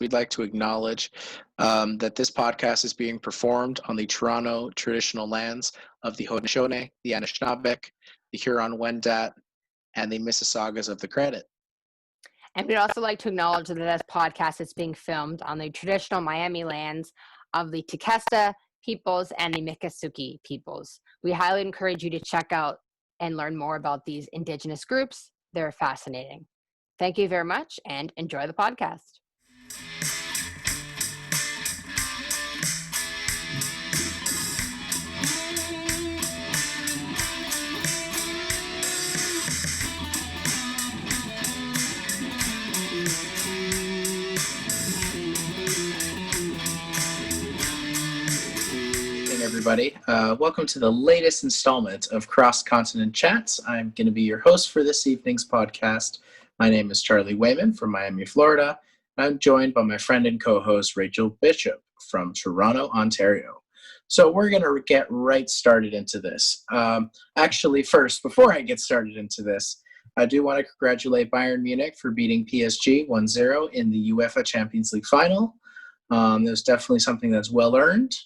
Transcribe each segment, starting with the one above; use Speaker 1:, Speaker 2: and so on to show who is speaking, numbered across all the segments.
Speaker 1: we'd like to acknowledge that this podcast is being performed on the Toronto traditional lands of the Haudenosaunee, the Anishinaabeg, the Huron-Wendat, and the Mississaugas of the Credit.
Speaker 2: And we'd also like to acknowledge that this podcast is being filmed on the traditional Miami lands of the Tequesta peoples and the Miccosukee peoples. We highly encourage you to check out and learn more about these Indigenous groups. They're fascinating. Thank you very much and enjoy the podcast.
Speaker 1: Everybody. Welcome to the latest installment of Cross Continent Chats. I'm going to be your host for this evening's podcast. My name is Charlie Wayman from Miami, Florida. I'm joined by my friend and co-host Rachael Bishop from Toronto, Ontario. So we're going to get right started into this. Actually, first, before I get started into this, I do want to congratulate Bayern Munich for beating PSG 1-0 in the UEFA Champions League final. There's definitely something that's well earned.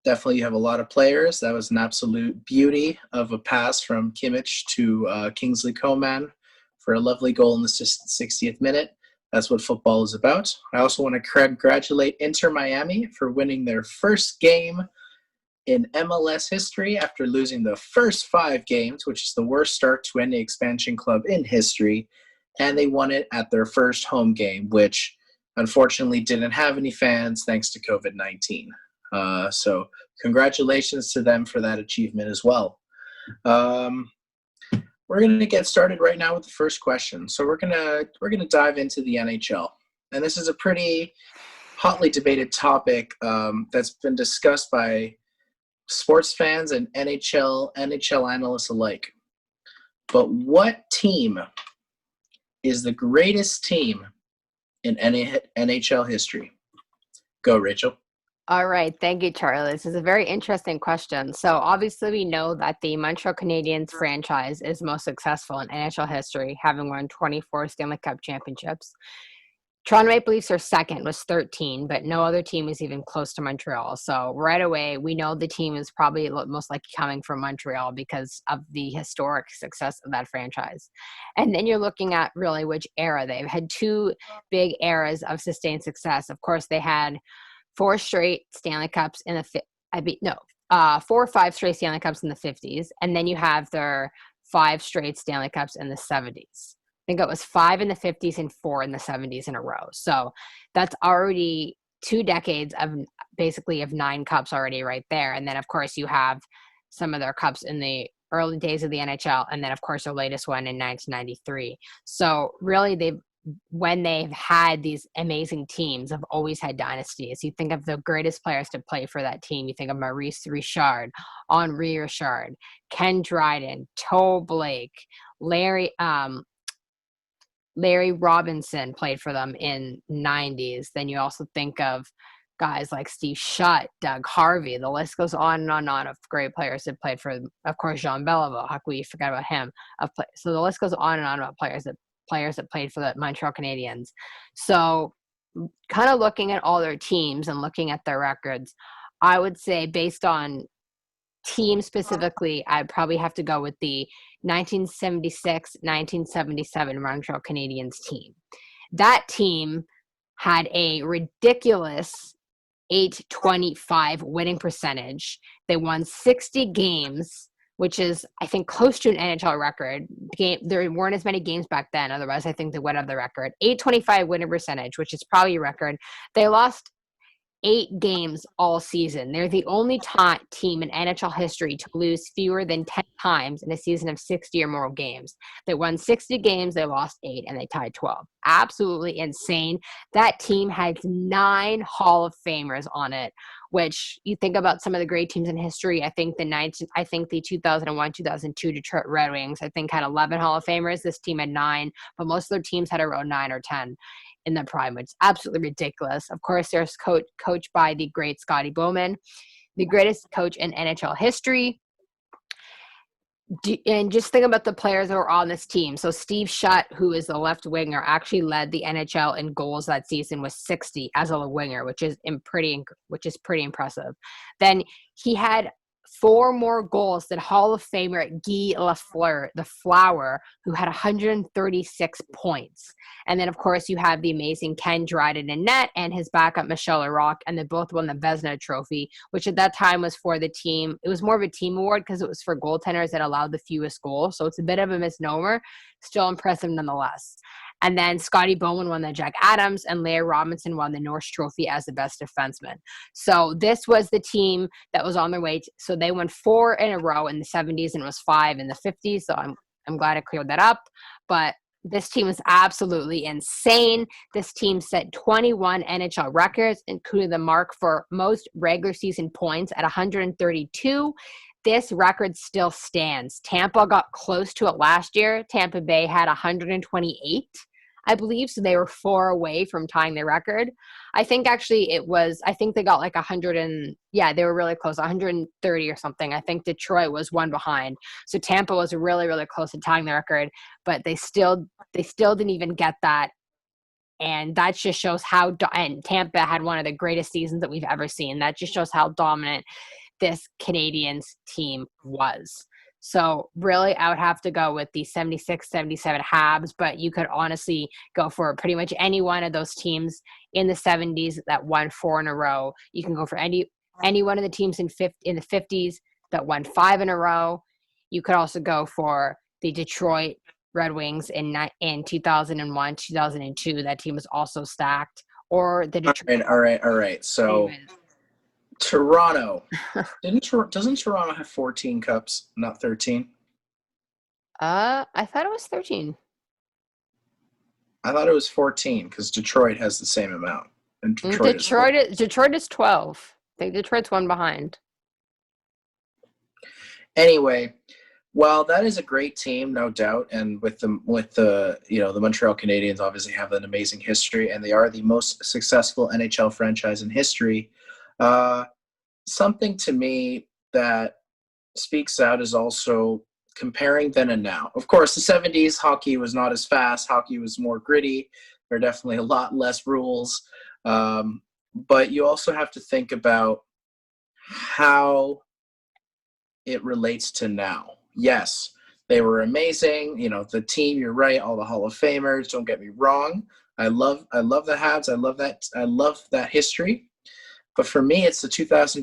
Speaker 1: Definitely you have a lot of players. That was an absolute beauty of a pass from Kimmich to Kingsley Coman for a lovely goal in the 60th minute. That's what football is about. I also want to congratulate Inter Miami for winning their first game in MLS history after losing the first 5 games, which is the worst start to any expansion club in history. And they won it at their first home game, which unfortunately didn't have any fans thanks to COVID-19. So congratulations to them for that achievement as well. We're going to get started right now with the first question. So we're going to dive into the NHL. And this is a pretty hotly debated topic that's been discussed by sports fans and NHL analysts alike. But what team is the greatest team in NHL history? Go, Rachel.
Speaker 2: All right. Thank you, Charlie. This is a very interesting question. So obviously we know that the Montreal Canadiens franchise is most successful in NHL history, having won 24 Stanley Cup championships. Toronto Maple Leafs are second, was 13, but no other team is even close to Montreal. So right away, we know the team is probably most likely coming from Montreal because of the historic success of that franchise. And then you're looking at really which era. They've had 2 big eras of sustained success. Of course, they had 4 straight Stanley Cups in the 4 or 5 straight Stanley Cups in the 50s, and then you have their 5 straight Stanley Cups in the 70s. I think it was 5 in the 50s and 4 in the 70s in a row. So that's already 2 decades of 9 cups already right there. And then of course you have some of their cups in the early days of the NHL, and then of course their latest one in 1993. So really when they've had these amazing teams, have always had dynasties. You think of the greatest players to play for that team. You think of Maurice Richard, Henri Richard, Ken Dryden, Toe Blake, Larry Robinson played for them in 90s. Then you also think of guys like Steve Shutt, Doug Harvey. The list goes on and on of great players that played for, of course, Jean Beliveau. How could we forget about him? So the list goes on and on about players that played for the Montreal Canadiens. So kind of looking at all their teams and looking at their records, I would say based on team specifically, I'd probably have to go with the 1976-1977 Montreal Canadiens team. That team had a ridiculous .825 winning percentage. They won 60 games, which is, I think, close to an NHL record. There weren't as many games back then. Otherwise, I think they would have the record. .825 winning percentage, which is probably a record. They lost 8 games all season. They're the only team in NHL history to lose fewer than 10 times in a season of 60 or more games. They won 60 games, they lost 8, and they tied 12. Absolutely insane. That team has 9 Hall of Famers on it, which you think about some of the great teams in history. I think the 2001-2002 Detroit Red Wings, I think, had 11 Hall of Famers. This team had 9, but most of their teams had around 9 or 10 in the prime, which is absolutely ridiculous. Of course, there's coached by the great Scotty Bowman, the greatest coach in NHL history. And just think about the players that were on this team. So Steve Shutt, who is the left winger, actually led the NHL in goals that season with 60 as a winger, which is pretty impressive. Then he had 4 more goals than Hall of Famer Guy Lafleur, the Flower, who had 136 points. And then, of course, you have the amazing Ken Dryden in net and his backup Michel Larocque, and they both won the Vezina Trophy, which at that time was for the team. It was more of a team award because it was for goaltenders that allowed the fewest goals. So it's a bit of a misnomer, still impressive nonetheless. And then Scotty Bowman won the Jack Adams, and Leah Robinson won the Norris Trophy as the best defenseman. So this was the team that was on their way. So they won 4 in a row in the 70s, and it was 5 in the 50s. So I'm glad I cleared that up. But this team is absolutely insane. This team set 21 NHL records, including the mark for most regular season points at 132. This record still stands. Tampa got close to it last year. Tampa Bay had 128, I believe. So they were 4 away from tying the record. I think actually I think they got like 100 and, yeah, they were really close, 130 or something. I think Detroit was 1 behind. So Tampa was really, really close to tying the record, but they still didn't even get that. And that just shows and Tampa had one of the greatest seasons that we've ever seen. That just shows how dominant this Canadiens team was. So really, I would have to go with the 76, 77 Habs, but you could honestly go for pretty much any one of those teams in the 70s that won 4 in a row. You can go for any one of the teams in the 50s that won 5 in a row. You could also go for the Detroit Red Wings in 2001, 2002. That team was also stacked. Or the Detroit.
Speaker 1: All right. So Toronto. Doesn't Toronto have 14 cups, not 13?
Speaker 2: I thought it was 13.
Speaker 1: I thought it was 14 because Detroit has the same amount. And
Speaker 2: Detroit is 12. I think Detroit's 1 behind.
Speaker 1: Anyway, well, that is a great team, no doubt. And with the the Montreal Canadiens obviously have an amazing history, and they are the most successful NHL franchise in history. Something to me that speaks out is also comparing then and now. Of course, the 70s, hockey was not as fast. Hockey was more gritty. There are definitely a lot less rules. But you also have to think about how it relates to now. Yes, they were amazing. The team, you're right, all the Hall of Famers, don't get me wrong. I love the Habs. I love that history. But for me, it's the 2001,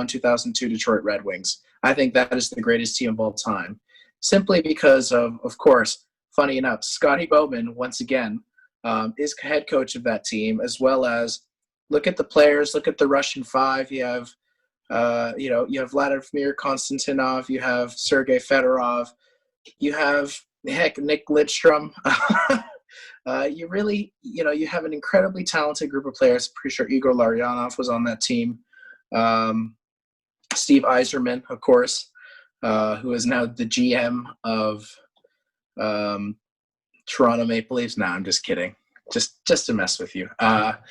Speaker 1: 2002 Detroit Red Wings. I think that is the greatest team of all time. Simply because of course, funny enough, Scotty Bowman, once again, is head coach of that team, as well as look at the players, look at the Russian 5. You have, you have Vladimir Konstantinov, you have Sergei Fedorov, you have, Nick Lidstrom. You really, you have an incredibly talented group of players. Pretty sure Igor Larionov was on that team. Steve Yzerman, of course, who is now the GM of Toronto Maple Leafs. Nah, I'm just kidding. Just to mess with you. But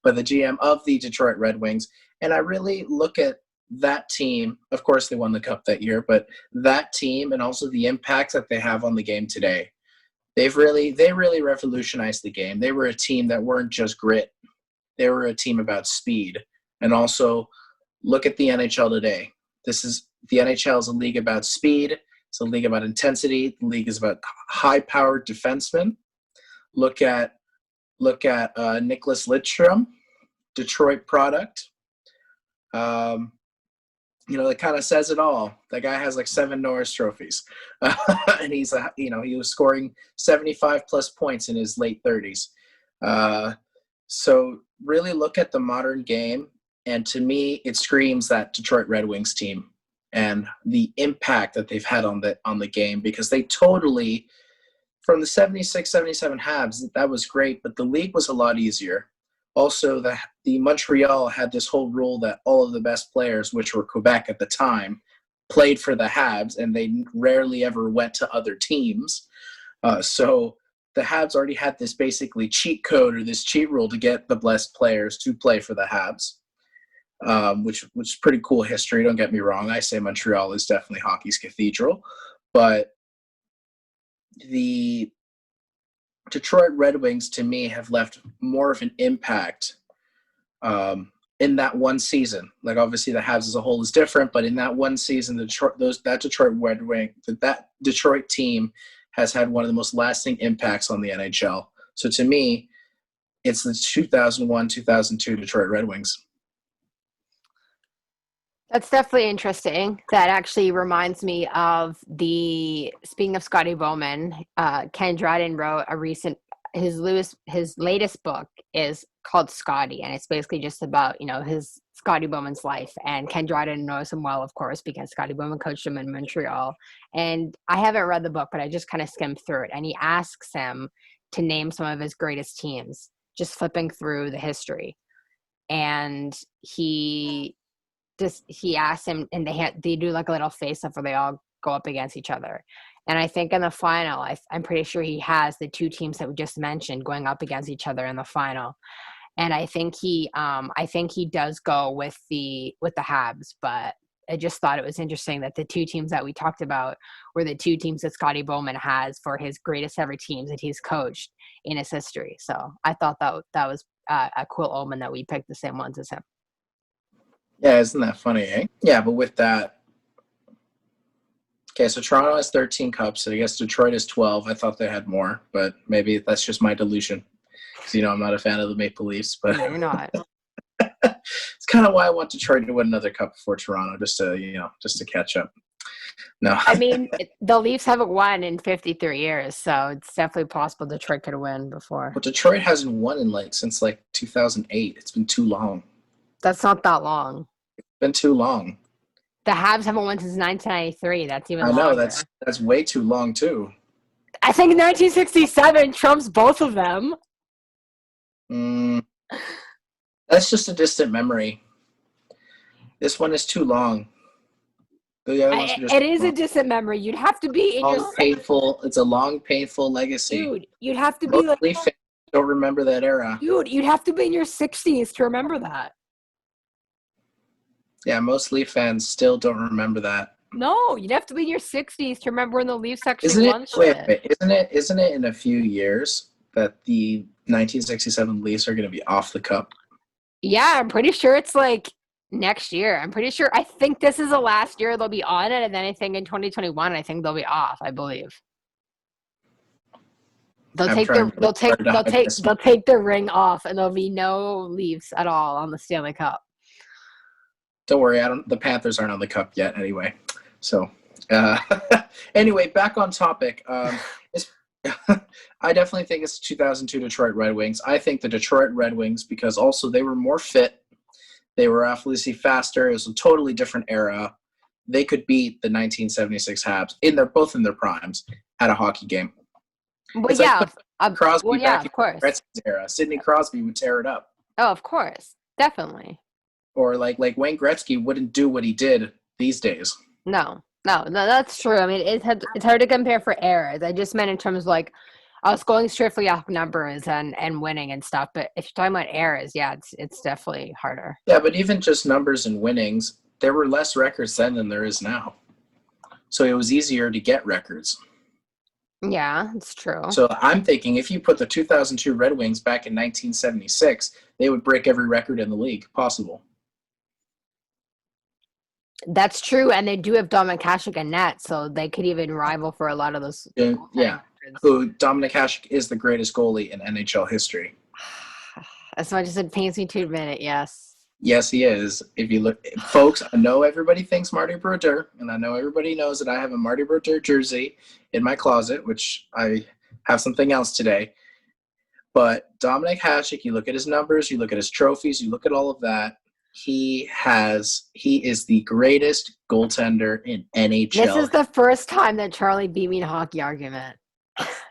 Speaker 1: the GM of the Detroit Red Wings. And I really look at that team. Of course, they won the cup that year, but that team and also the impact that they have on the game today. They really revolutionized the game. They were a team that weren't just grit. They were a team about speed. And also, look at the NHL today. The NHL is a league about speed. It's a league about intensity. The league is about high-powered defensemen. Look at Nicholas Lidstrom, Detroit product. That kind of says it all. That guy has like 7 Norris trophies, and he was scoring 75 plus points in his late 30s. So really look at the modern game, and to me, it screams that Detroit Red Wings team and the impact that they've had on the game, because they totally, from the 76, 77 Habs, that was great, but the league was a lot easier. Also, the Montreal had this whole rule that all of the best players, which were Quebec at the time, played for the Habs, and they rarely ever went to other teams. So the Habs already had this basically cheat code or this cheat rule to get the best players to play for the Habs. which is pretty cool history. Don't get me wrong. I say Montreal is definitely hockey's cathedral, but the Detroit Red Wings, to me, have left more of an impact in that one season. Like, obviously, the Habs as a whole is different, but in that one season, that Detroit team has had one of the most lasting impacts on the NHL. So to me, it's the 2001-2002 Detroit Red Wings.
Speaker 2: That's definitely interesting. That actually reminds me of speaking of Scotty Bowman, Ken Dryden wrote his latest book is called Scotty, and it's basically just about, his Scotty Bowman's life. And Ken Dryden knows him well, of course, because Scotty Bowman coached him in Montreal. And I haven't read the book, but I just kind of skimmed through it. And he asks him to name some of his greatest teams, just flipping through the history. And he asked him, and they do like a little face-off where they all go up against each other. And I think in the final, I'm pretty sure he has the two teams that we just mentioned going up against each other in the final. And I think he does go with the Habs, but I just thought it was interesting that the two teams that we talked about were the two teams that Scotty Bowman has for his greatest ever teams that he's coached in his history. So I thought that was a cool omen that we picked the same ones as him.
Speaker 1: Yeah, isn't that funny, eh? Yeah, but with that, okay, so Toronto has 13 cups, and I guess Detroit has 12. I thought they had more, but maybe that's just my delusion. Because, I'm not a fan of the Maple Leafs, but
Speaker 2: No, you're not.
Speaker 1: It's kind of why I want Detroit to win another cup before Toronto, just to catch up. No.
Speaker 2: I mean, the Leafs haven't won in 53 years, so it's definitely possible Detroit could win before.
Speaker 1: But Detroit hasn't won since 2008. It's been too long.
Speaker 2: That's not that long.
Speaker 1: It's been too long.
Speaker 2: The Habs haven't won since 1993. That's even longer.
Speaker 1: I know, that's way too long, too.
Speaker 2: I think 1967 trumps both of them.
Speaker 1: That's just a distant memory. This one is too long.
Speaker 2: It is a distant memory. You'd have to be in your
Speaker 1: painful. It's a long, painful legacy.
Speaker 2: Dude, you'd have to be
Speaker 1: Most Leaf fans don't remember that era.
Speaker 2: Dude, you'd have to be in your 60s to remember that.
Speaker 1: Yeah, most Leaf fans still don't remember that.
Speaker 2: No, you'd have to be in your 60s to remember when the Leafs actually won shit.
Speaker 1: Isn't it in a few years that the 1967 Leafs are going to be off the cup?
Speaker 2: Yeah, I'm pretty sure it's like next year. I think this is the last year they'll be on it, and then I think in 2021, I think they'll be off, I believe. They'll take their ring off, and there'll be no Leafs at all on the Stanley Cup.
Speaker 1: Don't worry, the Panthers aren't on the cup yet anyway. So, anyway, back on topic. I definitely think it's 2002 Detroit Red Wings. I think the Detroit Red Wings, because also they were more fit. They were obviously faster. It was a totally different era. They could beat the 1976 Habs both in their primes at a hockey game.
Speaker 2: Well, yeah,
Speaker 1: Crosby back
Speaker 2: of course.
Speaker 1: In Gretzky's era. Sidney Crosby would tear it up.
Speaker 2: Oh, of course, definitely.
Speaker 1: Or like Wayne Gretzky wouldn't do what he did these days.
Speaker 2: No, that's true. I mean, it's hard to compare for eras. I just meant in terms of I was going strictly off numbers and winning and stuff. But if you're talking about eras, yeah, it's definitely harder.
Speaker 1: Yeah, but even just numbers and winnings, there were less records then than there is now. So it was easier to get records.
Speaker 2: Yeah, it's true.
Speaker 1: So I'm thinking if you put the 2002 Red Wings back in 1976, they would break every record in the league possible.
Speaker 2: That's true, and they do have Dominik Hasek and net, so they could even rival for a lot of those.
Speaker 1: Yeah, who Dominik Hasek is the greatest goalie in NHL history.
Speaker 2: As much as it pains me to admit it, yes.
Speaker 1: Yes, he is. If you look, folks, I know everybody thinks Marty Brodeur, and I know everybody knows that I have a Marty Brodeur jersey in my closet, which I have something else today. But Dominik Hasek, you look at his numbers, you look at his trophies, you look at all of that. He is the greatest goaltender in NHL.
Speaker 2: This is the first time that Charlie beat me in a hockey argument.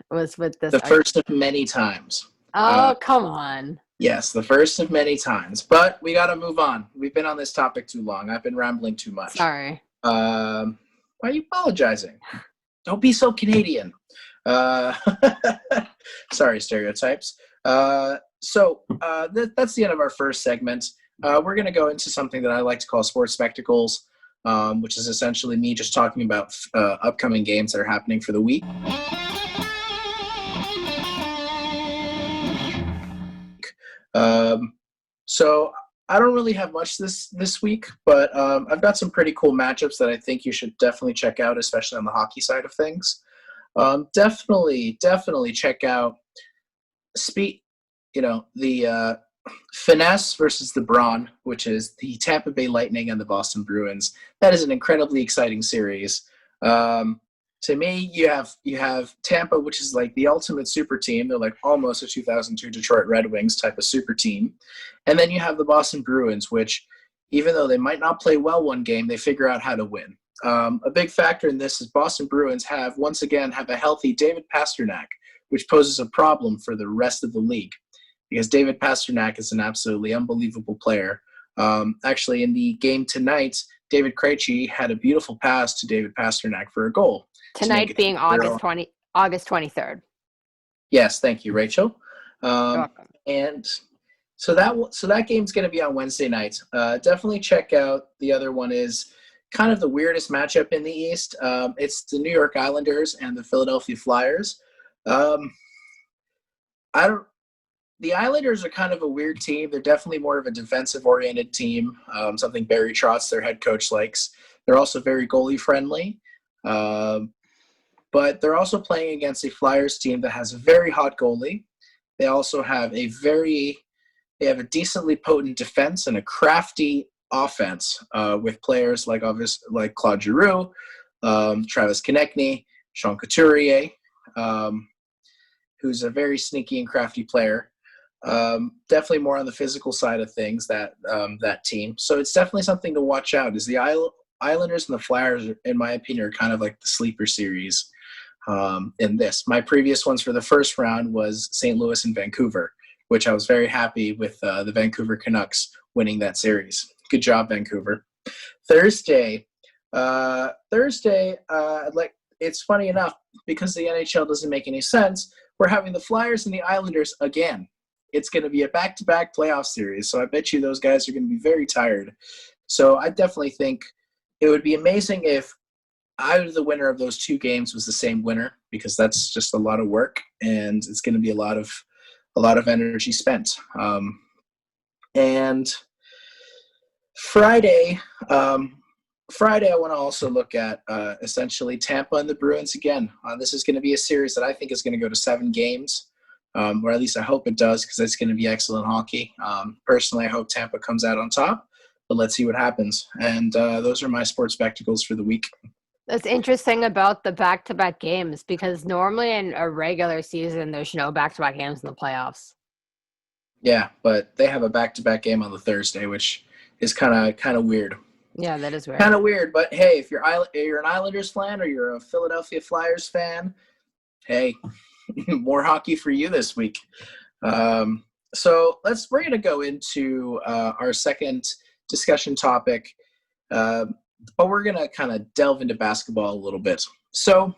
Speaker 2: Was with this.
Speaker 1: The first of many times.
Speaker 2: Oh, come on.
Speaker 1: Yes, the first of many times. But we got to move on. We've been on this topic too long. I've been rambling too much.
Speaker 2: Sorry.
Speaker 1: Why are you apologizing? Don't be so Canadian. Sorry, stereotypes. So that's the end of our first segment. we're going to go into something that I like to call sports spectacles, which is essentially me just talking about upcoming games that are happening for the week. So I don't really have much this week, but I've got some pretty cool matchups that I think you should definitely check out, especially on the hockey side of things. Definitely check out the Finesse versus the Brawn, which is the Tampa Bay Lightning and the Boston Bruins. That is an incredibly exciting series. To me, you have Tampa, which is like the ultimate super team. They're like almost a 2002 Detroit Red Wings type of super team. And then you have the Boston Bruins, which even though they might not play well one game, they figure out how to win. A big factor in this is Boston Bruins once again have a healthy David Pastrnak, which poses a problem for the rest of the league because David Pastrnak is an absolutely unbelievable player. Actually, in the game tonight, David Krejci had a beautiful pass to David Pastrnak for a goal.
Speaker 2: Tonight being August 23rd.
Speaker 1: Yes, thank you, Rachel.
Speaker 2: You're welcome.
Speaker 1: And so that game's going to be on Wednesday night. Definitely check out. The other one is kind of the weirdest matchup in the East. It's the New York Islanders and the Philadelphia Flyers. The Islanders are kind of a weird team. They're definitely more of a defensive-oriented team, something Barry Trotz, their head coach, likes. They're also very goalie-friendly. But they're also playing against a Flyers team that has a very hot goalie. They also have a decently potent defense and a crafty offense with players like Claude Giroux, Travis Konechny, Sean Couturier, who's a very sneaky and crafty player. Definitely more on the physical side of things, that team. So it's definitely something to watch out. Is the Islanders and the Flyers, in my opinion, are kind of like the sleeper series in this. My previous ones for the first round was St. Louis and Vancouver, which I was very happy with the Vancouver Canucks winning that series. Good job, Vancouver. Thursday, it's funny enough, because the NHL doesn't make any sense, we're having the Flyers and the Islanders again. It's going to be a back-to-back playoff series, so I bet you those guys are going to be very tired. So I definitely think it would be amazing if either the winner of those two games was the same winner, because that's just a lot of work, and it's going to be a lot of energy spent. And Friday, I want to also look at essentially Tampa and the Bruins again. This is going to be a series that I think is going to go to 7 games, or at least I hope it does, because it's going to be excellent hockey. Personally, I hope Tampa comes out on top, but let's see what happens. And those are my sports spectacles for the week.
Speaker 2: That's interesting about the back-to-back games, because normally in a regular season, there's no back-to-back games in the playoffs.
Speaker 1: Yeah, but they have a back-to-back game on the Thursday, which is kind of weird.
Speaker 2: Yeah, that is weird.
Speaker 1: Kind of weird, but hey, if you're an Islanders fan or you're a Philadelphia Flyers fan, hey, more hockey for you this week. So we're going to go into our second discussion topic, but we're going to kind of delve into basketball a little bit. So,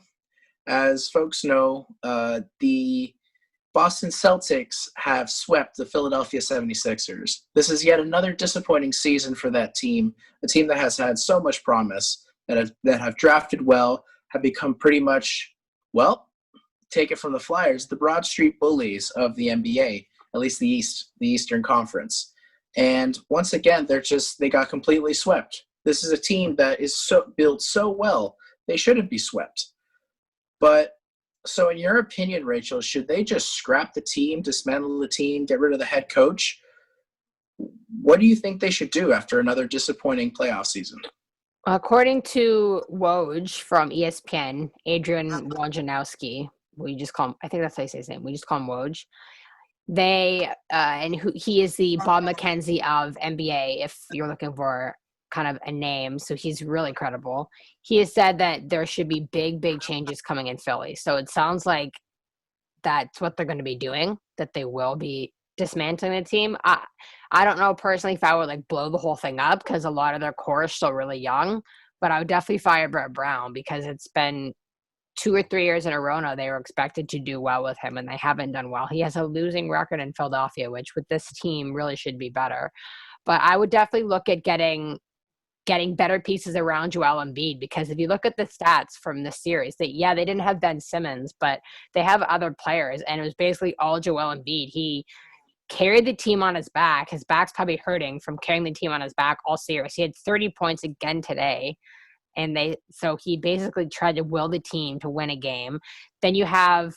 Speaker 1: as folks know, the Boston Celtics have swept the Philadelphia 76ers. This is yet another disappointing season for that team, a team that has had so much promise, that have drafted well, have become pretty much, well, take it from the Flyers, the Broad Street Bullies of the NBA, at least the Eastern Conference. And once again, they got completely swept. This is a team that is built so well, they shouldn't be swept. But so in your opinion, Rachel, should they just scrap the team, dismantle the team, get rid of the head coach? What do you think they should do after another disappointing playoff season?
Speaker 2: According to Woj from ESPN, Adrian Wojnarowski, I think that's how you say his name. We just call him Woj. He is the Bob McKenzie of NBA, if you're looking for kind of a name. So he's really credible. He has said that there should be big changes coming in Philly. So it sounds like that's what they're going to be doing, that they will be dismantling the team. I don't know personally if I would blow the whole thing up, because a lot of their core is still really young, but I would definitely fire Brett Brown, because it's been 2 or 3 years in a row now, they were expected to do well with him, and they haven't done well. He has a losing record in Philadelphia, which with this team really should be better. But I would definitely look at getting better pieces around Joel Embiid, because if you look at the stats from this series, they didn't have Ben Simmons, but they have other players, and it was basically all Joel Embiid. He carried the team on his back. His back's probably hurting from carrying the team on his back all series. He had 30 points again today, and so he basically tried to will the team to win a game. Then you have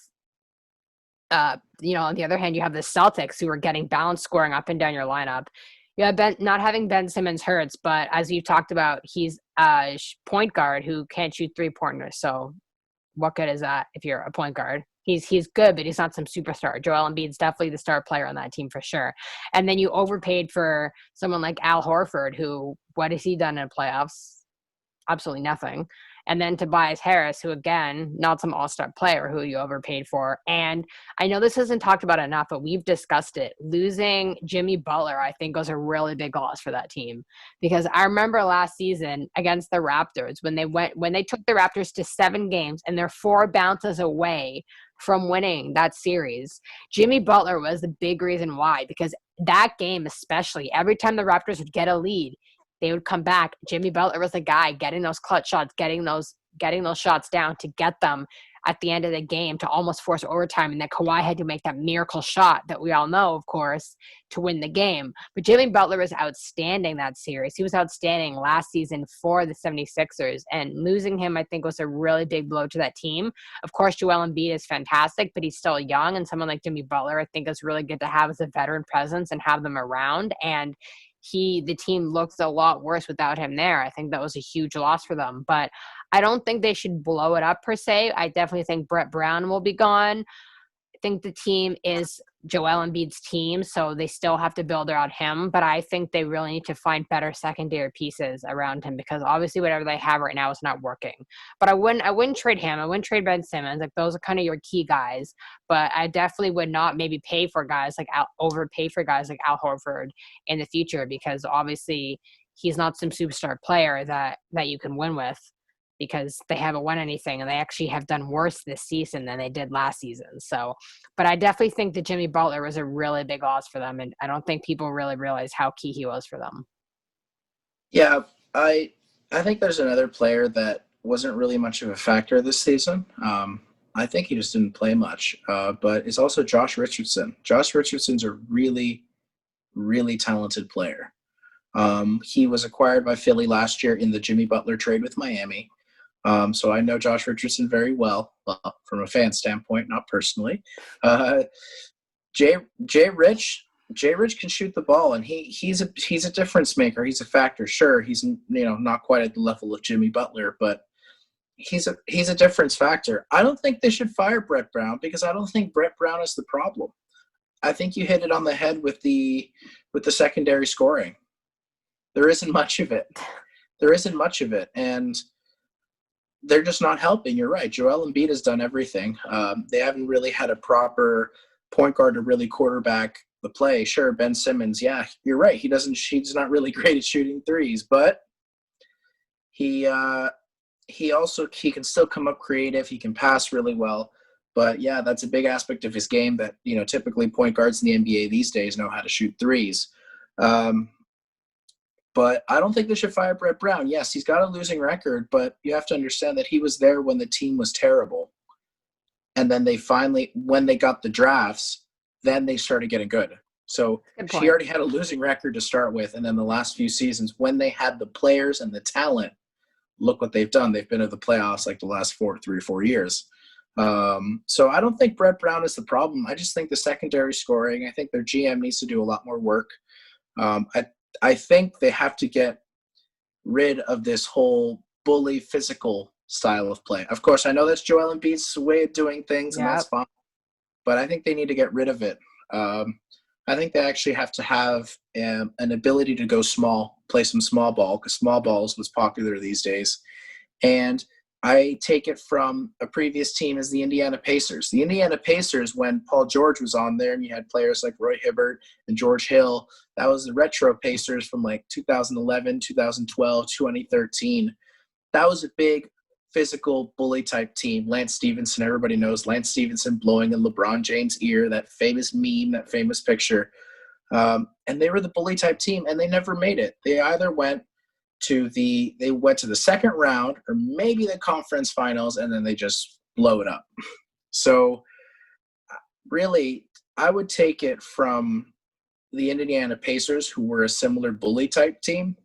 Speaker 2: on the other hand, you have the Celtics, who are getting balanced scoring up and down your lineup. You have not having Ben Simmons hurts, but as you talked about, he's a point guard who can't shoot 3-pointers. So what good is that if you're a point guard? He's good, but he's not some superstar. Joel Embiid's definitely the star player on that team for sure. And then you overpaid for someone like Al Horford, who, what has he done in the playoffs? Absolutely nothing. And then Tobias Harris, who, again, not some all-star player who you overpaid for. And I know this isn't talked about enough, but we've discussed it. Losing Jimmy Butler, I think, was a really big loss for that team. Because I remember last season against the Raptors, when they took the Raptors to 7 games and they're 4 bounces away from winning that series. Jimmy Butler was the big reason why, because that game especially, every time the Raptors would get a lead, they would come back. Jimmy Butler was the guy getting those clutch shots, getting those shots down to get them at the end of the game to almost force overtime. And then Kawhi had to make that miracle shot that we all know, of course, to win the game. But Jimmy Butler was outstanding that series. He was outstanding last season for the 76ers. And losing him, I think, was a really big blow to that team. Of course, Joel Embiid is fantastic, but he's still young. And someone like Jimmy Butler, I think, is really good to have as a veteran presence and have them around. And the team looks a lot worse without him there. I think that was a huge loss for them. But I don't think they should blow it up per se. I definitely think Brett Brown will be gone. I think the team is Joel Embiid's team, so they still have to build around him. But I think they really need to find better secondary pieces around him, because obviously whatever they have right now is not working. But I wouldn't trade him. I wouldn't trade Ben Simmons. Like, those are kind of your key guys. But I definitely would not maybe overpay for guys like Al Horford in the future, because obviously he's not some superstar player that you can win with, because they haven't won anything, and they actually have done worse this season than they did last season. So, but I definitely think that Jimmy Butler was a really big loss for them, and I don't think people really realize how key he was for them.
Speaker 1: Yeah, I think there's another player that wasn't really much of a factor this season. I think he just didn't play much, but it's also Josh Richardson. Josh Richardson's a really, really talented player. He was acquired by Philly last year in the Jimmy Butler trade with Miami. So I know Josh Richardson very well from a fan standpoint, not personally. Jay Rich can shoot the ball, and he's a difference maker. He's a factor. Sure, he's not quite at the level of Jimmy Butler, but he's a difference factor. I don't think they should fire Brett Brown, because I don't think Brett Brown is the problem. I think you hit it on the head with the secondary scoring. There isn't much of it. And they're just not helping. You're right. Joel Embiid has done everything. They haven't really had a proper point guard to really quarterback the play. Sure, Ben Simmons, yeah, you're right. He's not really great at shooting threes, but he can still come up creative. He can pass really well. But yeah, that's a big aspect of his game that, typically point guards in the NBA these days know how to shoot threes. But I don't think they should fire Brett Brown. Yes, he's got a losing record, but you have to understand that he was there when the team was terrible. And then when they got the drafts, then they started getting good. So she already had a losing record to start with. And then the last few seasons, when they had the players and the talent, look what they've done. They've been to the playoffs like the last 3 or 4 years. So I don't think Brett Brown is the problem. I just think the secondary scoring, I think their GM needs to do a lot more work. I think they have to get rid of this whole bully physical style of play. Of course, I know that's Joel Embiid's way of doing things, and that's fine. But I think they need to get rid of it. I think they actually have to have an ability to go small, play some small ball, because small balls was popular these days. And I take it from a previous team as the Indiana Pacers. The Indiana Pacers, when Paul George was on there and you had players like Roy Hibbert and George Hill, that was the retro Pacers from like 2011, 2012, 2013. That was a big physical bully type team. Lance Stevenson, everybody knows Lance Stevenson blowing in LeBron James' ear, that famous meme, that famous picture. And they were the bully type team, and they never made it. They either went to the second round or maybe the conference finals, and then they just blow it up. So really, I would take it from the Indiana Pacers, who were a similar bully type team,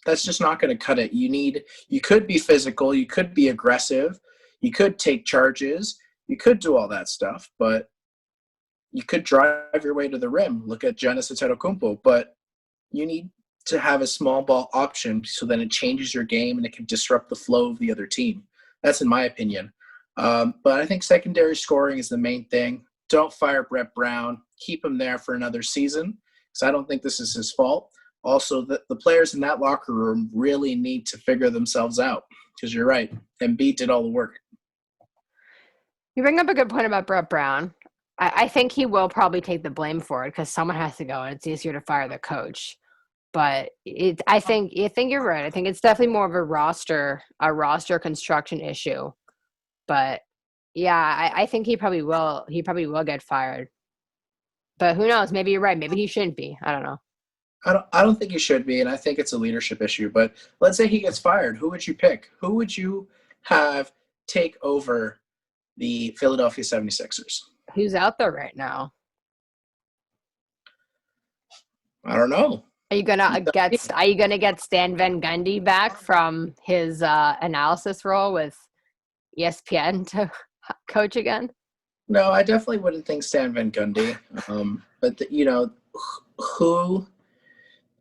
Speaker 1: that's just not going to cut it. You could be physical, you could be aggressive, you could take charges, you could do all that stuff, but you could drive your way to the rim. Look at Giannis Antetokounmpo, but you need to have a small ball option so then it changes your game and it can disrupt the flow of the other team. That's in my opinion. But I think secondary scoring is the main thing. Don't fire Brett Brown. Keep him there for another season because I don't think this is his fault. Also, the players in that locker room really need to figure themselves out because you're right. Embiid did all the work.
Speaker 2: You bring up a good point about Brett Brown. I think he will probably take the blame for it because someone has to go, and it's easier to fire the coach. But I think you're right. I think it's definitely more of a roster construction issue. But yeah, I think he probably will. He probably will get fired. But who knows? Maybe you're right. Maybe he shouldn't be. I don't know.
Speaker 1: I don't think he should be, and I think it's a leadership issue. But let's say he gets fired. Who would you pick? Who would you have take over the Philadelphia 76ers?
Speaker 2: Who's out there right now?
Speaker 1: I don't know.
Speaker 2: Are you gonna get Stan Van Gundy back from his analysis role with ESPN to coach again?
Speaker 1: No, I definitely wouldn't think Stan Van Gundy. But who?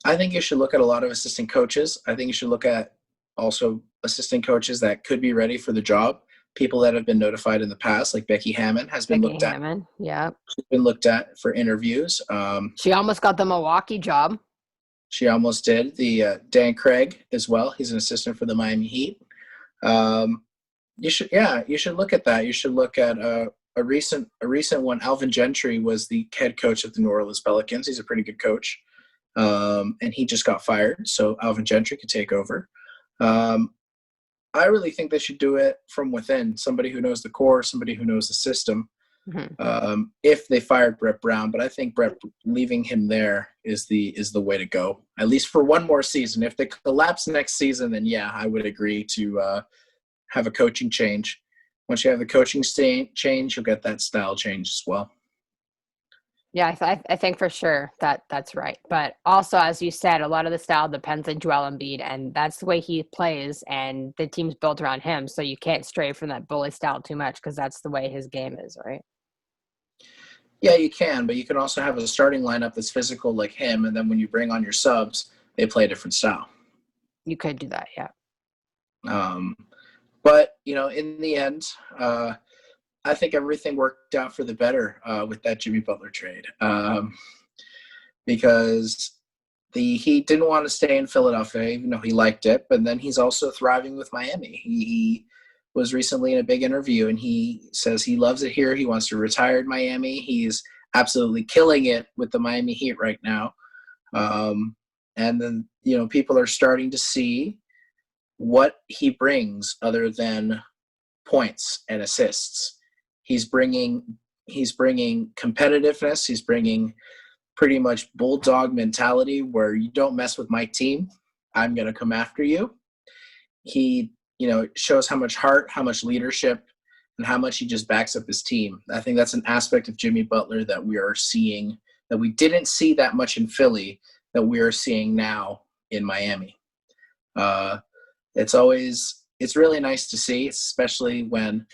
Speaker 1: I think you should look at a lot of assistant coaches. I think you should look at also assistant coaches that could be ready for the job. People that have been notified in the past, like Becky Hammon, has been looked at.
Speaker 2: Yeah,
Speaker 1: she's been looked at for interviews.
Speaker 2: She almost got the Milwaukee job.
Speaker 1: She almost did. The Dan Craig as well. He's an assistant for the Miami Heat. You should look at that. You should look at a recent one. Alvin Gentry was the head coach of the New Orleans Pelicans. He's a pretty good coach, and he just got fired. So Alvin Gentry could take over. I really think they should do it from within. Somebody who knows the core, somebody who knows the system. Mm-hmm. If they fired Brett Brown, but I think leaving him there is the way to go, at least for one more season. If they collapse next season, then yeah, I would agree to have a coaching change. Once you have the coaching change, you'll get that style change as well.
Speaker 2: Yeah, I think for sure that's right. But also, as you said, a lot of the style depends on Joel Embiid, and that's the way he plays, and the team's built around him. So you can't stray from that bully style too much because that's the way his game is, right?
Speaker 1: Yeah, you can, but you can also have a starting lineup that's physical like him, and then when you bring on your subs, they play a different style.
Speaker 2: You could do that, yeah.
Speaker 1: But, in the end, I think everything worked out for the better with that Jimmy Butler trade because the Heat didn't want to stay in Philadelphia, even though he liked it, but then he's also thriving with Miami. He was recently in a big interview, and he says he loves it here. He wants to retire in Miami. He's absolutely killing it with the Miami Heat right now. And then, people are starting to see what he brings other than points and assists. He's bringing competitiveness. He's bringing pretty much bulldog mentality where you don't mess with my team. I'm going to come after you. He, shows how much heart, how much leadership, and how much he just backs up his team. I think that's an aspect of Jimmy Butler that we are seeing that we didn't see that much in Philly that we are seeing now in Miami. It's really nice to see, especially when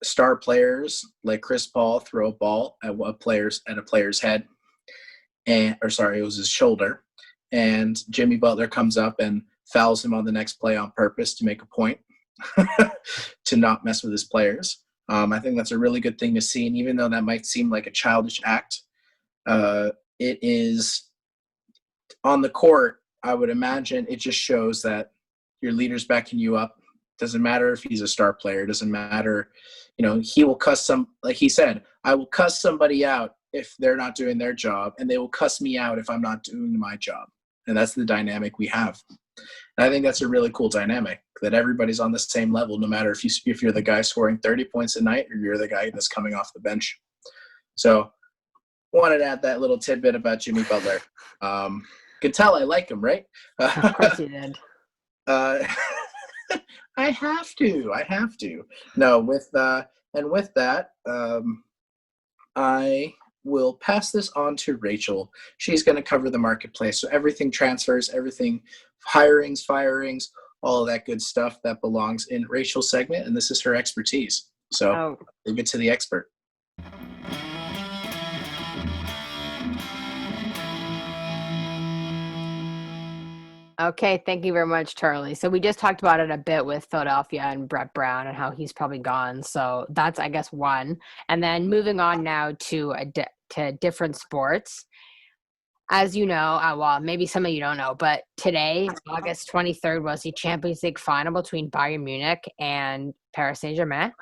Speaker 1: star players like Chris Paul throw a ball at a player's head, it was his shoulder, and Jimmy Butler comes up and fouls him on the next play on purpose to make a point to not mess with his players. I think that's a really good thing to see, and even though that might seem like a childish act, it is on the court. I would imagine it just shows that your leader's backing you up. Doesn't matter if he's a star player. Doesn't matter. He will cuss like he said, I will cuss somebody out if they're not doing their job, and they will cuss me out if I'm not doing my job. And that's the dynamic we have. And I think that's a really cool dynamic, that everybody's on the same level, no matter if you're the guy scoring 30 points a night or you're the guy that's coming off the bench. So wanted to add that little tidbit about Jimmy Butler. Could tell I like him, right?
Speaker 2: Of course you did.
Speaker 1: Uh, I have to. No, with that, I will pass this on to Rachel. She's going to cover the marketplace. So everything transfers, everything hirings, firings, all of that good stuff that belongs in Rachel's segment, and this is her expertise. So leave it to the expert.
Speaker 2: Okay, thank you very much, Charlie. So we just talked about it a bit with Philadelphia and Brett Brown and how he's probably gone. So that's, I guess, one. And then moving on now to different sports. As you know, well, maybe some of you don't know, but today, August 23rd, was the Champions League final between Bayern Munich and Paris Saint-Germain.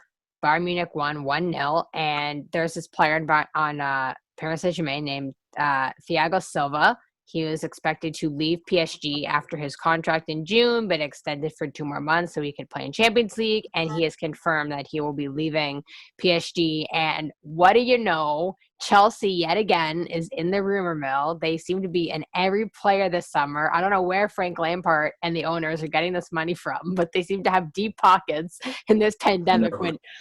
Speaker 2: Bayern Munich won 1-0, and there's this player on Paris Saint-Germain named Thiago Silva. He was expected to leave PSG after his contract in June, but extended for 2 more months so he could play in Champions League. And he has confirmed that he will be leaving PSG. And what do you know? Chelsea, yet again, is in the rumor mill. They seem to be in every player this summer. I don't know where Frank Lampard and the owners are getting this money from, but they seem to have deep pockets in this pandemic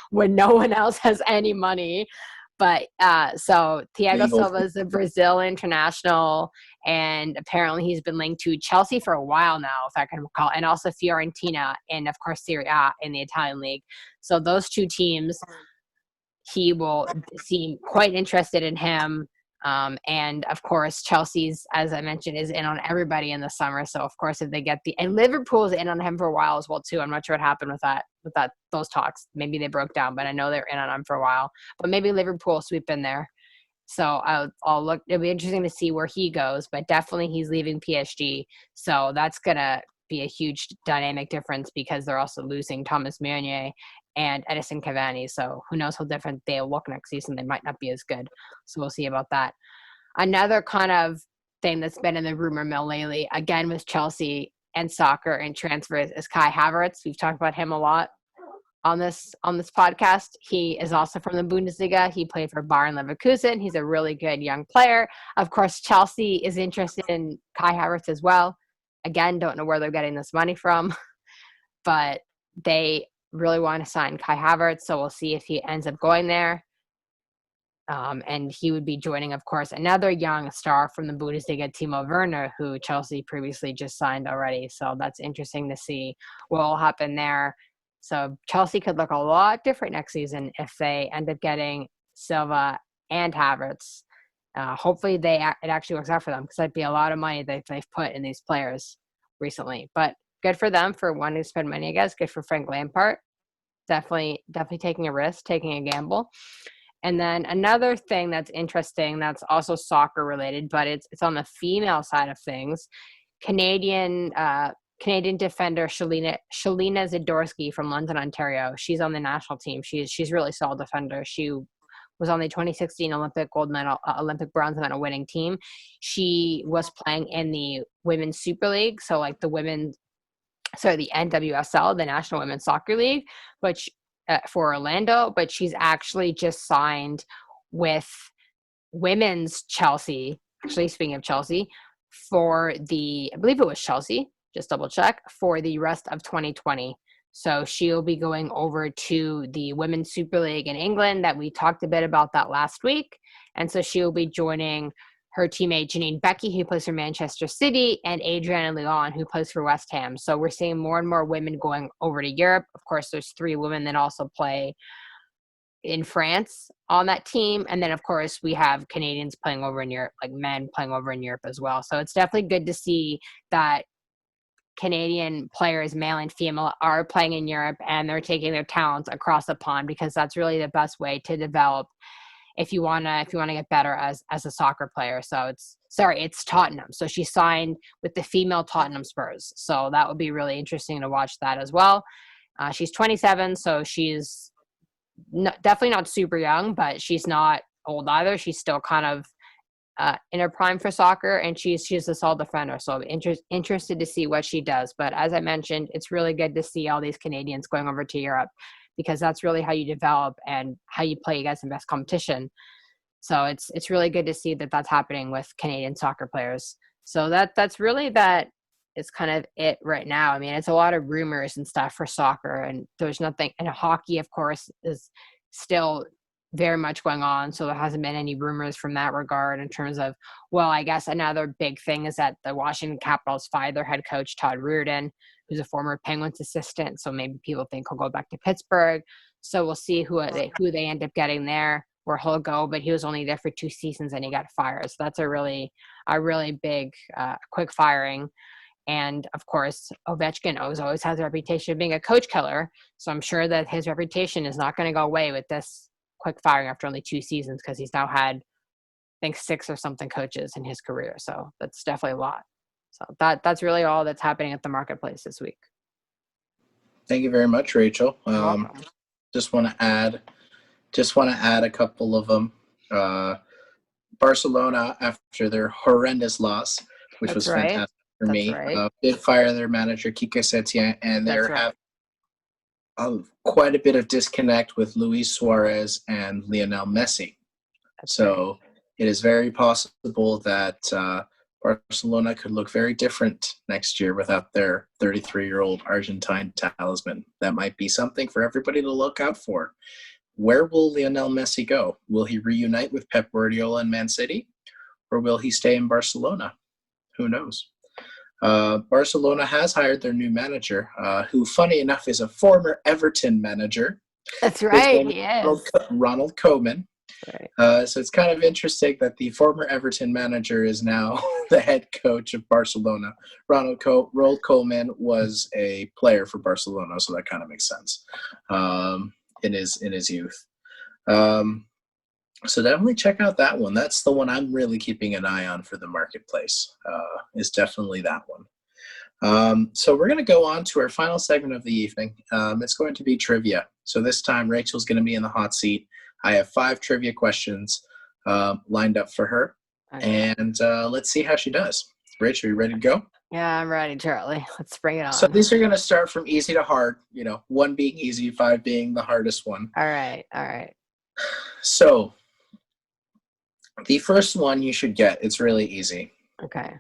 Speaker 2: when no one else has any money. But so Thiago Silva is a Brazil international, and apparently he's been linked to Chelsea for a while now, if I can recall, and also Fiorentina, and of course Serie A in the Italian league. So those two teams, he will seem quite interested in him. And of course, Chelsea's, as I mentioned, is in on everybody in the summer. So of course, if they get and Liverpool's in on him for a while as well too. I'm not sure what happened with those talks. Maybe they broke down, but I know they're in on him for a while. But maybe Liverpool sweep in there. So I'll look. It'll be interesting to see where he goes. But definitely, he's leaving PSG. So that's gonna be a huge dynamic difference because they're also losing Thomas Meunier and Edison Cavani. So who knows how different they'll look next season. They might not be as good. So we'll see about that. Another kind of thing that's been in the rumor mill lately, again with Chelsea and soccer and transfers, is Kai Havertz. We've talked about him a lot on this podcast. He is also from the Bundesliga. He played for Bayern Leverkusen. He's a really good young player. Of course, Chelsea is interested in Kai Havertz as well. Again, don't know where they're getting this money from, but they really want to sign Kai Havertz, so we'll see if he ends up going there. And he would be joining, of course, another young star from the Bundesliga, Timo Werner, who Chelsea previously just signed already. So that's interesting to see what will happen there. So Chelsea could look a lot different next season if they end up getting Silva and Havertz. Hopefully it actually works out for them, because that'd be a lot of money that they've put in these players recently. But good for them for wanting to spend money, I guess. Good for Frank Lampard. Definitely taking a risk, taking a gamble. And then another thing that's interesting, that's also soccer related, but it's on the female side of things. Canadian defender Shalina Zadorsky from London, Ontario. She's on the national team. She's really solid defender. She was on the 2016 Olympic bronze medal winning team. She was playing in the Women's Super League, so like the NWSL, the National Women's Soccer League, which for Orlando, but she's actually just signed with Women's Chelsea. Actually, speaking of Chelsea, I believe it was Chelsea, just double check, for the rest of 2020. So she'll be going over to the Women's Super League in England that we talked a bit about that last week. And so she'll be joining her teammate Janine Becky, who plays for Manchester City, and Adriana Leon, who plays for West Ham. So we're seeing more and more women going over to Europe. Of course, there's 3 women that also play in France on that team. And then, of course, we have Canadians playing over in Europe, like men playing over in Europe as well. So it's definitely good to see that Canadian players, male and female, are playing in Europe, and they're taking their talents across the pond, because that's really the best way to develop if you wanna get better as a soccer player. So it's Tottenham. So she signed with the female Tottenham Spurs. So that would be really interesting to watch that as well. She's 27, so she's definitely not super young, but she's not old either. She's still kind of in her prime for soccer, and she's a solid defender. So I'm interested to see what she does. But as I mentioned, it's really good to see all these Canadians going over to Europe, because that's really how you develop and how you play against the best competition. So it's really good to see that that's happening with Canadian soccer players. So that's really that is kind of it right now. I mean, it's a lot of rumors and stuff for soccer, and there's nothing. And hockey, of course, is still very much going on. So there hasn't been any rumors from that regard in terms of, well, I guess another big thing is that the Washington Capitals fired their head coach, Todd Reardon, who's a former Penguins assistant. So maybe people think he'll go back to Pittsburgh. So we'll see who they end up getting there, where he'll go. But he was only there for 2 seasons and he got fired. So that's a really big, quick firing. And of course, Ovechkin always has a reputation of being a coach killer. So I'm sure that his reputation is not going to go away with this quick firing after only 2 seasons, because he's now had, I think, 6 or something coaches in his career. So that's definitely a lot. So that's really all that's happening at the marketplace this week.
Speaker 1: Thank you very much, Rachel.
Speaker 2: You're welcome.
Speaker 1: Just want to add a couple of them. Barcelona, after their horrendous loss, which
Speaker 2: That's
Speaker 1: was
Speaker 2: right.
Speaker 1: fantastic for
Speaker 2: That's
Speaker 1: me,
Speaker 2: right.
Speaker 1: did fire their manager, Kike Setien, and
Speaker 2: That's
Speaker 1: they're
Speaker 2: right.
Speaker 1: having quite a bit of disconnect with Luis Suarez and Lionel Messi.
Speaker 2: That's
Speaker 1: So
Speaker 2: right.
Speaker 1: it is very possible that Barcelona could look very different next year without their 33-year-old Argentine talisman. That might be something for everybody to look out for. Where will Lionel Messi go? Will he reunite with Pep Guardiola in Man City, or will he stay in Barcelona? Who knows? Barcelona has hired their new manager, who, funny enough, is a former Everton manager.
Speaker 2: That's
Speaker 1: His
Speaker 2: right.
Speaker 1: name
Speaker 2: He is.
Speaker 1: Ronald Koeman.
Speaker 2: Right.
Speaker 1: So it's kind of interesting that the former Everton manager is now the head coach of Barcelona. Ronald Koeman was a player for Barcelona, so that kind of makes sense in his youth. So definitely check out that one. That's the one I'm really keeping an eye on for the marketplace. Is definitely that one. So we're going to go on to our final segment of the evening. It's going to be trivia. So this time Rachel's going to be in the hot seat. I have 5 trivia questions lined up for her.
Speaker 2: Okay.
Speaker 1: And let's see how she does. Rachel, you ready to go?
Speaker 2: Yeah, I'm ready, Charlie. Let's bring it on.
Speaker 1: So these are going to start from easy to hard, 1 being easy, 5 being the hardest one.
Speaker 2: All right.
Speaker 1: So the first one you should get. It's really easy.
Speaker 2: Okay.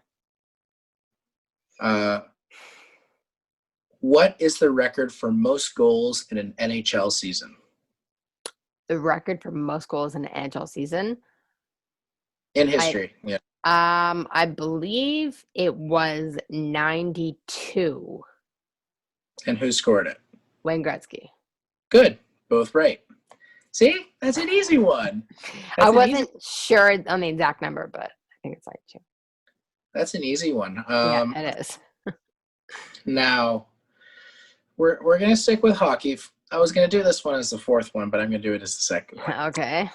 Speaker 1: What is the record for most goals in an NHL season?
Speaker 2: The record for most goals in an NHL season?
Speaker 1: In history, yeah.
Speaker 2: I believe it was 92.
Speaker 1: And who scored it?
Speaker 2: Wayne Gretzky.
Speaker 1: Good. Both right. See? That's an easy one.
Speaker 2: I wasn't sure on the exact number, but I think it's 92.
Speaker 1: That's an easy one.
Speaker 2: Yeah, it is.
Speaker 1: Now, we're going to stick with hockey. I was going to do this one as the 4th one, but I'm going to do it as the 2nd one.
Speaker 2: Okay.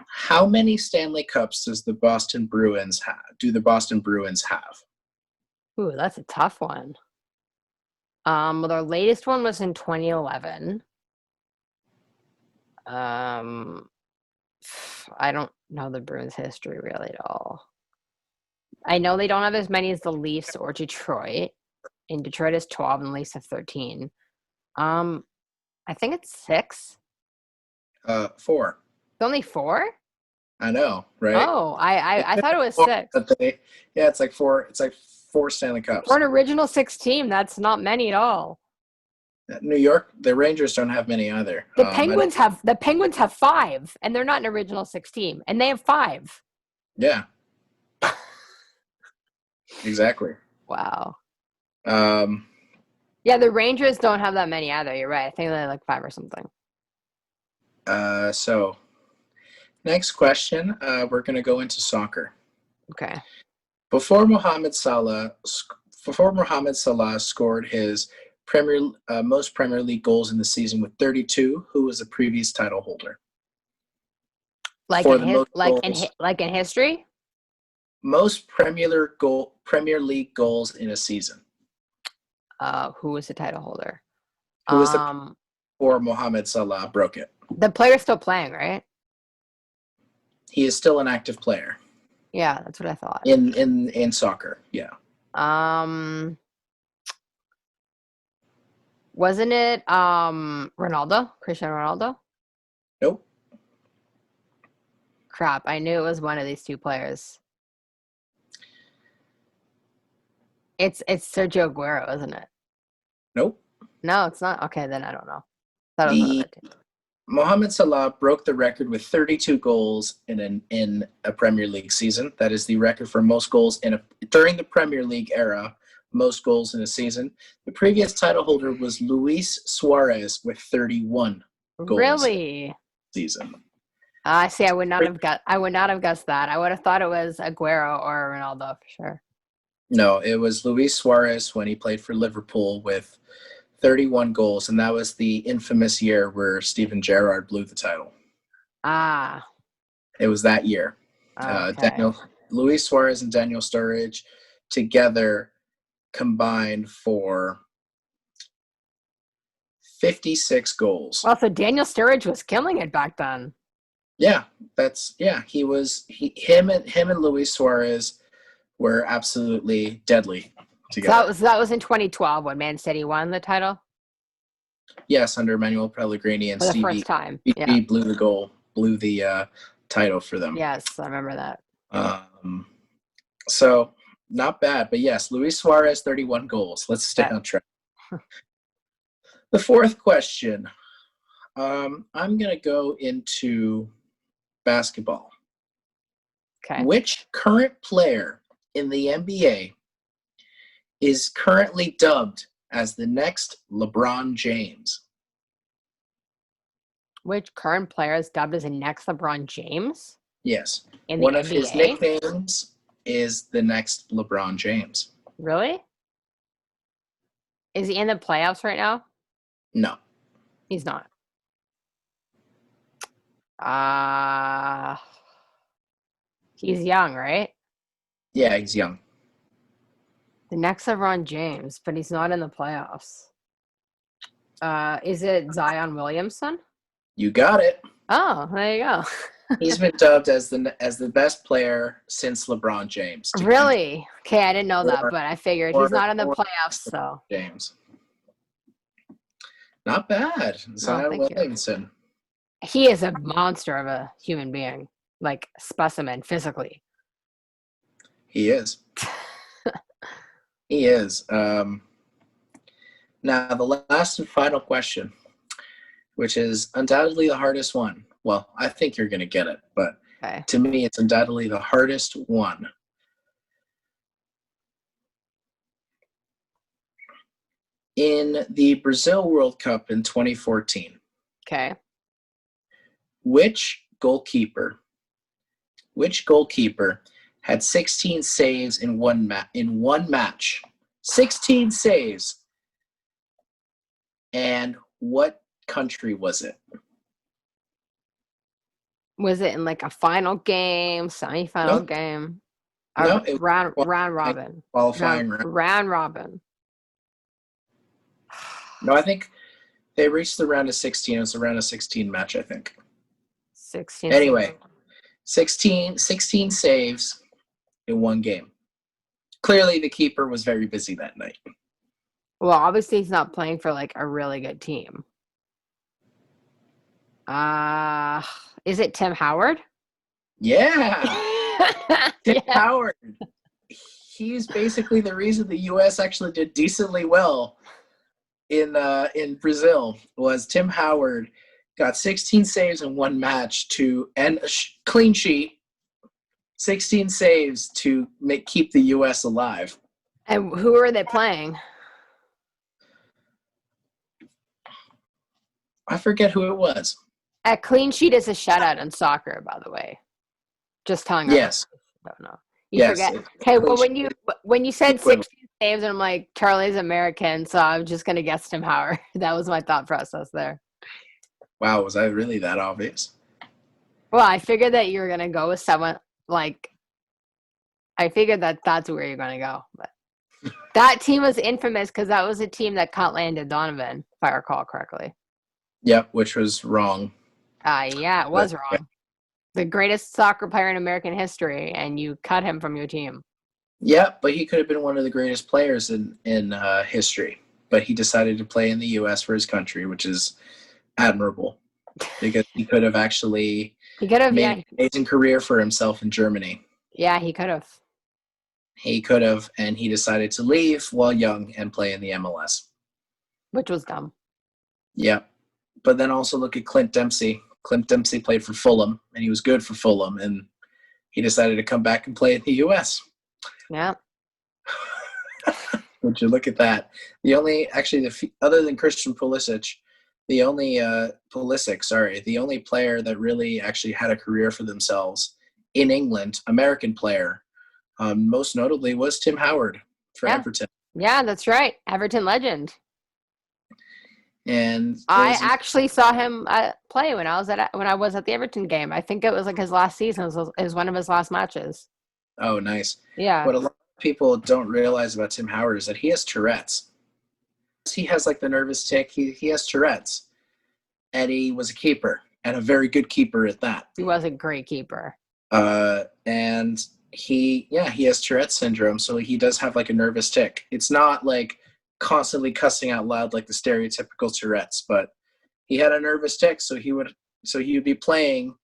Speaker 1: How many Stanley Cups does the Boston Bruins have? Do the Boston Bruins have?
Speaker 2: Ooh, that's a tough one. Well, their latest one was in 2011. I don't know the Bruins' history really at all. I know they don't have as many as the Leafs or Detroit. And Detroit is 12 and the Leafs have 13. I think it's 6.
Speaker 1: 4.
Speaker 2: It's only 4?
Speaker 1: I know, right?
Speaker 2: Oh, I thought it was 6.
Speaker 1: Yeah, it's like 4. It's like 4 Stanley Cups.
Speaker 2: For an original 6 team, that's not many at all.
Speaker 1: New York, the Rangers don't have many either.
Speaker 2: The Penguins have 5, and they're not an original 6 team, and they have 5.
Speaker 1: Yeah. Exactly.
Speaker 2: Wow.
Speaker 1: Yeah,
Speaker 2: the Rangers don't have that many either. You're right. I think they have like 5 or something.
Speaker 1: So next question, we're going to go into soccer.
Speaker 2: Okay.
Speaker 1: Before Mohamed Salah scored his most Premier League goals in the season with 32, who was the previous title holder?
Speaker 2: Like in history?
Speaker 1: Most Premier League goals in a season.
Speaker 2: Who was the title holder?
Speaker 1: Who was before Mohamed Salah broke it?
Speaker 2: The player's still playing, right?
Speaker 1: He is still an active player
Speaker 2: Yeah, that's what I thought.
Speaker 1: in soccer. Yeah.
Speaker 2: Wasn't it Ronaldo? Cristiano Ronaldo?
Speaker 1: Nope.
Speaker 2: Crap, I knew it was one of these two players. It's Sergio Aguero, isn't it?
Speaker 1: Nope.
Speaker 2: No, it's not. Okay, then I don't know. That was one of
Speaker 1: The
Speaker 2: the two.
Speaker 1: Mohamed Salah broke the record with 32 goals in a Premier League season. That is the record for most goals during the Premier League era, most goals in a season. The previous title holder was Luis Suarez with 31 goals
Speaker 2: Really?
Speaker 1: season.
Speaker 2: I see. I would not have guessed that. I would have thought it was Aguero or Ronaldo for sure.
Speaker 1: No, it was Luis Suarez when he played for Liverpool with 31 goals, and that was the infamous year where Steven Gerrard blew the title.
Speaker 2: Ah.
Speaker 1: It was that year.
Speaker 2: Okay.
Speaker 1: Luis Suarez and Daniel Sturridge together combined for 56 goals.
Speaker 2: Well, so Daniel Sturridge was killing it back then.
Speaker 1: Yeah, him and Luis Suarez were absolutely deadly together.
Speaker 2: So that was in 2012 when Man City won the title
Speaker 1: Yes, under Manuel Pellegrini and
Speaker 2: for the
Speaker 1: Stevie.
Speaker 2: first time.
Speaker 1: Stevie blew the title for them.
Speaker 2: Yes, I remember that.
Speaker 1: So not bad, but yes, Luis Suarez, 31 goals. Let's stay on track. The fourth question. I'm gonna go into basketball.
Speaker 2: Okay.
Speaker 1: Which current player in the NBA is currently dubbed as the next LeBron James?
Speaker 2: Which current player is dubbed as the next LeBron James?
Speaker 1: Yes.
Speaker 2: In
Speaker 1: One
Speaker 2: the
Speaker 1: of his
Speaker 2: NBA?
Speaker 1: nicknames is the next LeBron James.
Speaker 2: Really? Is he in the playoffs right now?
Speaker 1: No.
Speaker 2: He's not. He's young, right?
Speaker 1: Yeah, he's young.
Speaker 2: The next LeBron James, but he's not in the playoffs. Is it Zion Williamson?
Speaker 1: You got it.
Speaker 2: Oh, there you go.
Speaker 1: He's been dubbed as the best player since LeBron James.
Speaker 2: Really? Okay, I didn't know that, but I figured he's not in the playoffs, so.
Speaker 1: James. Not bad. Zion Williamson.
Speaker 2: He is a monster of a human being, like specimen physically.
Speaker 1: He is. He is. Now, the last and final question, which is undoubtedly the hardest one. Well, I think you're going to get it, but to me, it's undoubtedly the hardest one. In the Brazil World Cup in 2014, which goalkeeper had 16 saves in one match? 16 saves. And what country was it?
Speaker 2: Was it in like a final game, semifinal game? No, it round robin.
Speaker 1: Qualifying
Speaker 2: round robin.
Speaker 1: No, I think they reached the round of 16. It was a round of 16 match, I think.
Speaker 2: 16.
Speaker 1: Anyway, 16 saves in one game. Clearly, the keeper was very busy that night.
Speaker 2: Well, obviously, he's not playing for like a really good team. Is it Tim Howard?
Speaker 1: Yeah. Tim Howard. He's basically the reason the U.S. actually did decently well in Brazil. Was Tim Howard got 16 saves in one match to end a clean sheet, 16 saves to keep the U.S. alive.
Speaker 2: And who are they playing?
Speaker 1: I forget who it was.
Speaker 2: A clean sheet is a shutout in soccer, by the way. Just telling you.
Speaker 1: Yes.
Speaker 2: I don't know. You forget. Okay, well, when you said 16 saves, and I'm like, Charlie's American, so I'm just going to guess Tim Howard. That was my thought process there.
Speaker 1: Wow, was I really that obvious?
Speaker 2: Well, I figured that you were going to go with someone, like, I figured that that's where you're going to go. But that team was infamous because that was a team that caught Landon Donovan, if I recall correctly.
Speaker 1: Yep, which was wrong.
Speaker 2: Yeah, it was wrong. The greatest soccer player in American history, and you cut him from your team.
Speaker 1: Yeah, but he could have been one of the greatest players in history. But he decided to play in the U.S. for his country, which is admirable because he could have actually
Speaker 2: He could have,
Speaker 1: made
Speaker 2: yeah.
Speaker 1: an amazing career for himself in Germany.
Speaker 2: Yeah, he could have.
Speaker 1: He could have, and he decided to leave while young and play in the MLS.
Speaker 2: Which was dumb.
Speaker 1: Yeah. But then also look at Clint Dempsey. Clint Dempsey played for Fulham, and he was good for Fulham, and he decided to come back and play in the U.S.
Speaker 2: Yeah.
Speaker 1: Would you look at that? Other than Christian Pulisic, the only the only player that really actually had a career for themselves in England, American player, most notably was Tim Howard for Everton.
Speaker 2: Yeah, that's right. Everton legend.
Speaker 1: And
Speaker 2: I actually saw him play when I was at the Everton game. I think it was like his last season. It was one of his last matches.
Speaker 1: Oh, nice.
Speaker 2: Yeah.
Speaker 1: What a lot of people don't realize about Tim Howard is that he has Tourette's. He has like the nervous tick. He has Tourette's. And he was a keeper, and a very good keeper at that.
Speaker 2: He was a great keeper.
Speaker 1: And he has Tourette's syndrome, so he does have like a nervous tick. It's not like constantly cussing out loud like the stereotypical Tourette's, but he had a nervous tick, so he would be playing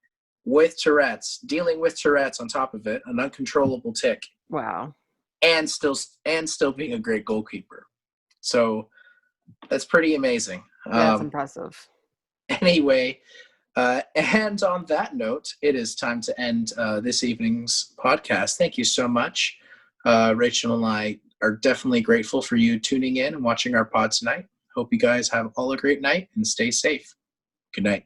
Speaker 1: with Tourette's, dealing with Tourette's on top of it, an uncontrollable tick.
Speaker 2: Wow.
Speaker 1: And still being a great goalkeeper. So that's pretty amazing.
Speaker 2: That's impressive.
Speaker 1: Anyway, and on that note, it is time to end this evening's podcast. Thank you so much. Rachel and I are definitely grateful for you tuning in and watching our pod tonight. Hope you guys have all a great night and stay safe. Good night.